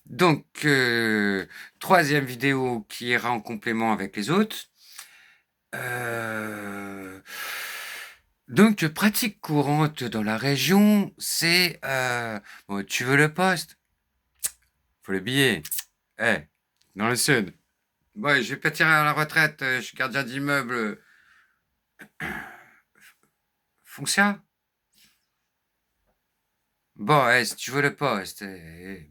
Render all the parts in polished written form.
Donc, troisième vidéo qui ira en complément avec les autres. Donc, pratique courante dans la région, c'est... bon, tu veux le poste? Faut le billet. Eh, dans le sud. Bon, je vais pas tirer à la retraite, je suis gardien d'immeuble. Foncia? Bon, si tu veux le poste,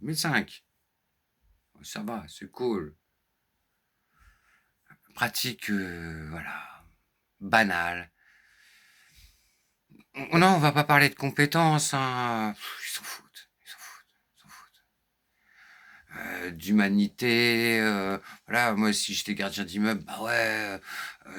1005. Ça va, c'est cool. Pratique, voilà, banale. Non, on va pas parler de compétences, hein. Ils s'en foutent, ils s'en foutent, ils s'en foutent. D'humanité, voilà, moi si j'étais gardien d'immeuble, bah ouais,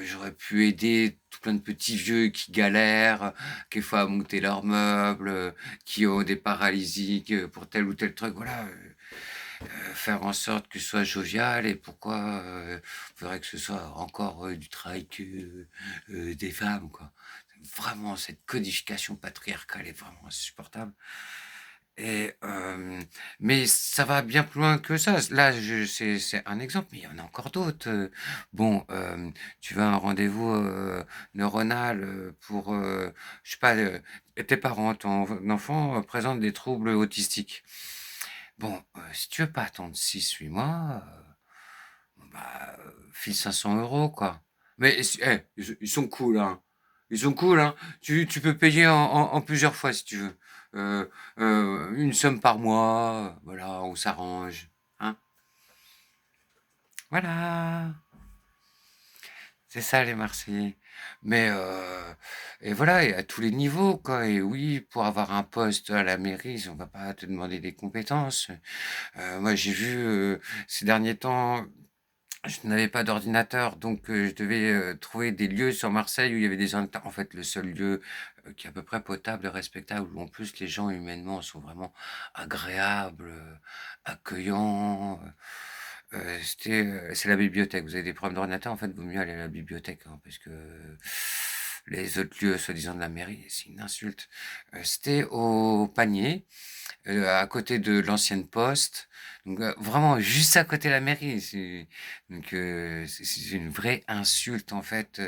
j'aurais pu aider tout plein de petits vieux qui galèrent, qui fois à monter leurs meubles, qui ont des paralysies pour tel ou tel truc, voilà. Faire en sorte que ce soit jovial et pourquoi faudrait que ce soit encore du travail que des femmes, quoi. Vraiment, cette codification patriarcale est vraiment insupportable. Et, mais ça va bien plus loin que ça. Là, c'est un exemple, mais il y en a encore d'autres. Bon, tu vas à un rendez-vous neuronal pour, je sais pas, tes parents, ton enfant présente des troubles autistiques. Bon, si tu veux pas attendre 6, 8 mois, bah, file 500 €, quoi. Mais ils sont cool, hein. Ils sont cool, hein. Tu peux payer en plusieurs fois si tu veux. Euh, une somme par mois, voilà, on s'arrange. Hein. Voilà. C'est ça les Marseillais. Mais et voilà, et à tous les niveaux, quoi. Et oui, pour avoir un poste à la mairie, on va pas te demander des compétences. Moi, j'ai vu ces derniers temps, je n'avais pas d'ordinateur, donc je devais trouver des lieux sur Marseille où il y avait des ordinateurs. En fait, le seul lieu qui est à peu près potable et respectable, où en plus les gens humainement sont vraiment agréables, accueillants. C'est la bibliothèque. Vous avez des problèmes d'ordinateur, en fait, vaut mieux aller à la bibliothèque, hein, parce que les autres lieux, soi-disant de la mairie, c'est une insulte. C'était au Panier, à côté de l'ancienne poste. Donc vraiment juste à côté de la mairie. Donc c'est une vraie insulte en fait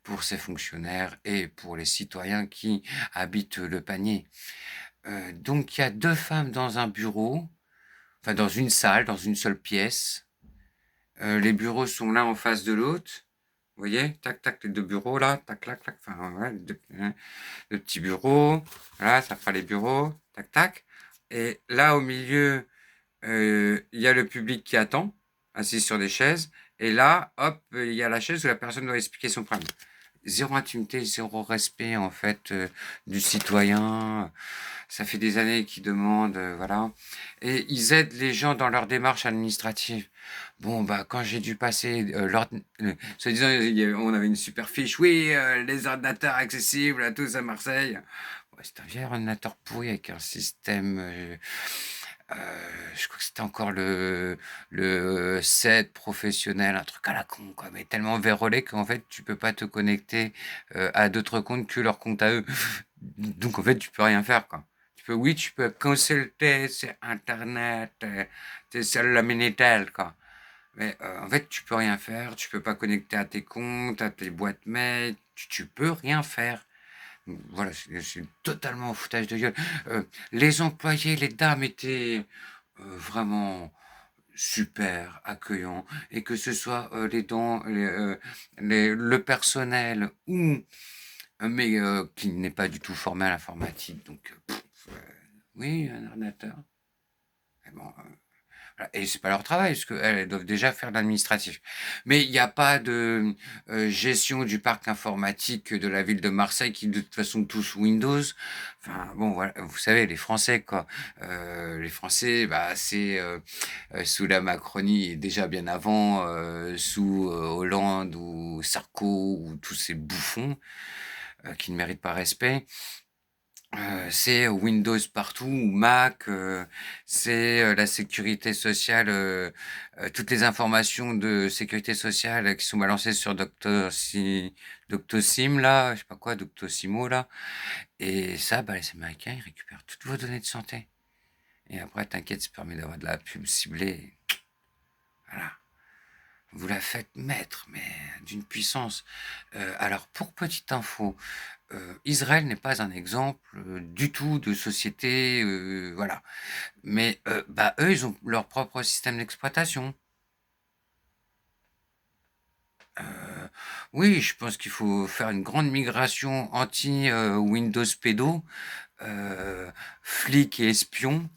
pour ces fonctionnaires et pour les citoyens qui habitent le Panier. Donc il y a deux femmes dans un bureau, enfin dans une salle, dans une seule pièce. Les bureaux sont l'un en face de l'autre. Vous voyez, tac, tac, les deux bureaux là, tac, tac, tac, enfin, ouais, le petit bureau, voilà, ça fera les bureaux, tac, tac. Et là, au milieu, il y a le public qui attend, assis sur des chaises. Et là, hop, il y a la chaise où la personne doit expliquer son problème. Zéro intimité, zéro respect, en fait, du citoyen. Ça fait des années qu'ils demandent, voilà. Et ils aident les gens dans leur démarche administrative. Bon, bah, quand j'ai dû passer, soi-disant, on avait une super fiche. Oui, les ordinateurs accessibles à tous à Marseille. Ouais, c'est un vieil ordinateur pourri avec un système. Je crois que c'était encore le 7 professionnel, un truc à la con, quoi, mais tellement vérolé qu'en fait, tu peux pas te connecter à d'autres comptes que leur compte à eux. Donc, en fait, tu peux rien faire, quoi. Oui, tu peux consulter sur Internet, c'est sur le Minitel, quoi. Mais en fait, tu peux rien faire, tu peux pas connecter à tes comptes, à tes boîtes mail, tu peux rien faire. Voilà, c'est totalement au foutage de gueule. Les employés, les dames étaient vraiment super accueillants. Et que ce soit le personnel ou mais qui n'est pas du tout formé à l'informatique. Donc, oui, un ordinateur. Mais bon, voilà. Et c'est pas leur travail, parce qu'elles doivent déjà faire de l'administratif. Mais il n'y a pas de gestion du parc informatique de la ville de Marseille qui de toute façon tous Windows. Enfin bon, voilà, vous savez, les Français quoi. Les Français, bah c'est sous la Macronie et déjà bien avant, sous Hollande ou Sarko ou tous ces bouffons qui ne méritent pas respect. C'est Windows partout ou Mac, c'est la sécurité sociale, toutes les informations de sécurité sociale qui sont balancées sur Doctosim là, je sais pas quoi, Doctissimo là, et ça, bah, les Américains, ils récupèrent toutes vos données de santé. Et après, t'inquiète, ça permet d'avoir de la pub ciblée. Voilà. Vous la faites maître, mais d'une puissance. Alors, pour petite info, Israël n'est pas un exemple du tout de société, voilà. Mais bah, eux, ils ont leur propre système d'exploitation. Oui, je pense qu'il faut faire une grande migration anti-Windows pédo, flics et espions,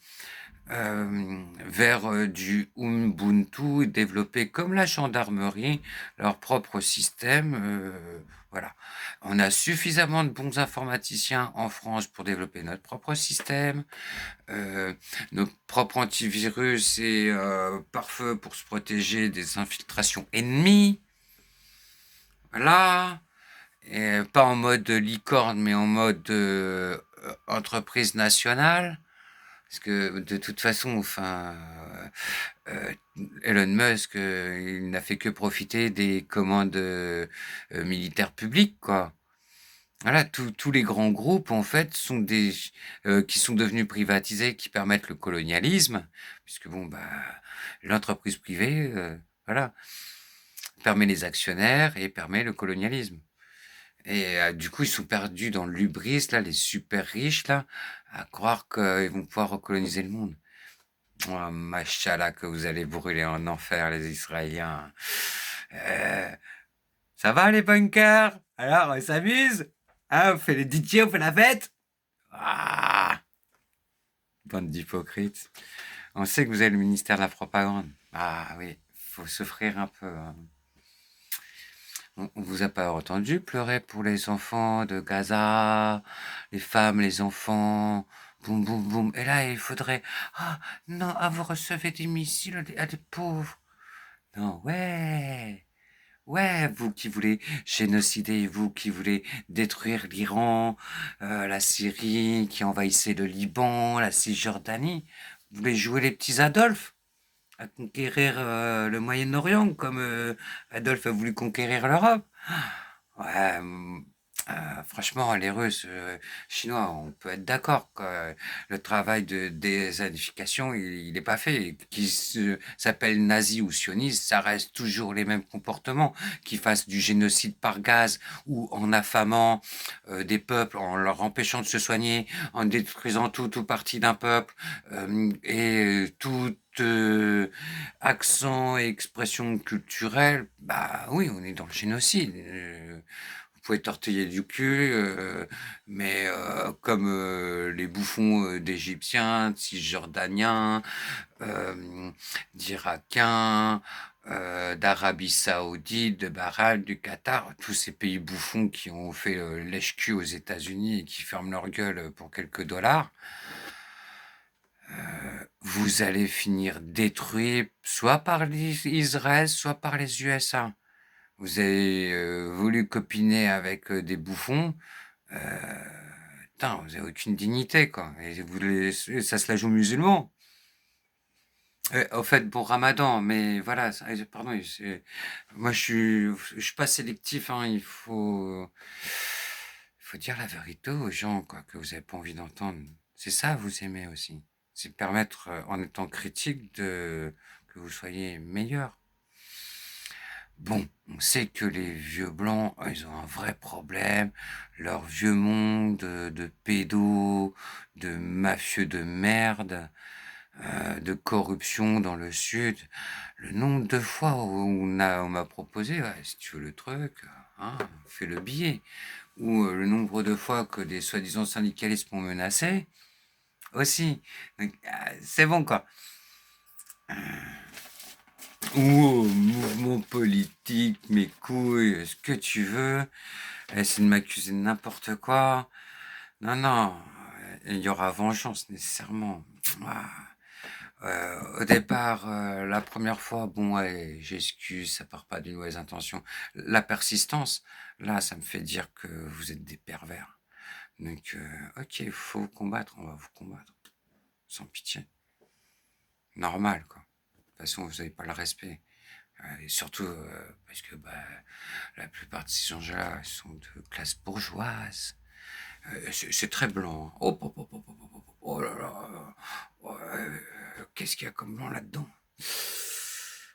vers du Ubuntu et développer comme la gendarmerie leur propre système. Voilà. On a suffisamment de bons informaticiens en France pour développer notre propre système, notre propre antivirus et pare-feu pour se protéger des infiltrations ennemies. Voilà. Et pas en mode licorne, mais en mode entreprise nationale. Parce que de toute façon, enfin, euh, Elon Musk, il n'a fait que profiter des commandes militaires publiques, quoi. Voilà, tous les grands groupes, en fait, sont qui sont devenus privatisés, qui permettent le colonialisme, puisque bon, bah, l'entreprise privée, voilà, permet les actionnaires et permet le colonialisme. Et du coup, ils sont perdus dans le lubris, là, les super riches, là, à croire qu'ils vont pouvoir recoloniser le monde. Oh, machallah, que vous allez brûler en enfer, les Israéliens. Euh, Ça va, les bunkers? Alors, on s'amuse? Hein, on fait les DJ, on fait la fête? Ah, bande d'hypocrites. On sait que vous avez le ministère de la propagande. Ah oui, faut s'offrir un peu, hein. On vous a pas entendu pleurer pour les enfants de Gaza, les femmes, les enfants, boum, boum, boum. Et là, il faudrait, ah, non, ah, vous recevez des missiles à des pauvres. Non, ouais, ouais, vous qui voulez génocider, vous qui voulez détruire l'Iran, la Syrie, qui envahissait le Liban, la Cisjordanie, vous voulez jouer les petits Adolphes à conquérir le Moyen-Orient comme Adolphe a voulu conquérir l'Europe. Ouais, franchement, les Russes, Chinois, on peut être d'accord que le travail de déshérification, il n'est pas fait. Qu'ils s'appellent nazis ou sionistes, ça reste toujours les mêmes comportements. Qu'ils fassent du génocide par gaz ou en affamant des peuples, en leur empêchant de se soigner, en détruisant tout ou partie d'un peuple, et tout accent et expression culturelle, bah oui, on est dans le génocide. Vous pouvez tortiller du cul, mais comme les bouffons d'Égyptiens, de Cisjordaniens, d'Irakiens, d'Arabie Saoudite, de Bahreïn, du Qatar, tous ces pays bouffons qui ont fait lèche-cul aux États-Unis et qui ferment leur gueule pour quelques dollars, vous allez finir détruit soit par Israël, soit par les USA. Vous avez voulu copiner avec des bouffons. Euh, Putain, vous avez aucune dignité, quoi. Et ça se la joue musulman. Au fait, bon Ramadan, mais voilà, pardon, moi je suis pas sélectif, hein, il faut dire la vérité aux gens, quoi, que vous avez pas envie d'entendre. C'est ça, vous aimez aussi. C'est permettre, en étant critique, que vous soyez meilleur. Bon, on sait que les vieux blancs, ils ont un vrai problème. Leur vieux monde de pédos, de mafieux de merde, de corruption dans le sud. Le nombre de fois où on m'a proposé, ouais, si tu veux le truc, hein, fais le billet. Ou le nombre de fois que des soi-disant syndicalistes m'ont menacé, aussi. Donc, c'est bon, quoi. Ou mouvement politique, mes couilles, ce que tu veux. Essayer de m'accuser de n'importe quoi. Non, non, il y aura vengeance nécessairement. Ah. Au départ, la première fois, bon, ouais, j'excuse, ça part pas d'une mauvaise intention. La persistance, là, ça me fait dire que vous êtes des pervers. Donc, ok, faut combattre, on va vous combattre. Sans pitié. Normal, quoi. De toute façon, vous n'avez pas le respect. Et surtout parce que bah, la plupart de ces gens-là sont de classe bourgeoise. C'est très blanc, hein. Oh, oh là là. Ouais, qu'est-ce qu'il y a comme blanc là-dedans?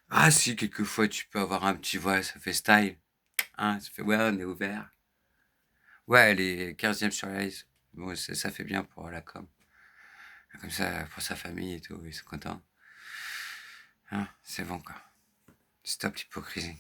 Ah si, quelquefois tu peux avoir un petit voile, ça fait style. Hein, ça fait ouais, on est ouvert. Ouais, elle est 15e sur la liste. Bon, ça fait bien pour la com. Comme ça, pour sa famille et tout, ils sont contents. Hein, c'est bon quoi. Stop l'hypocrisie.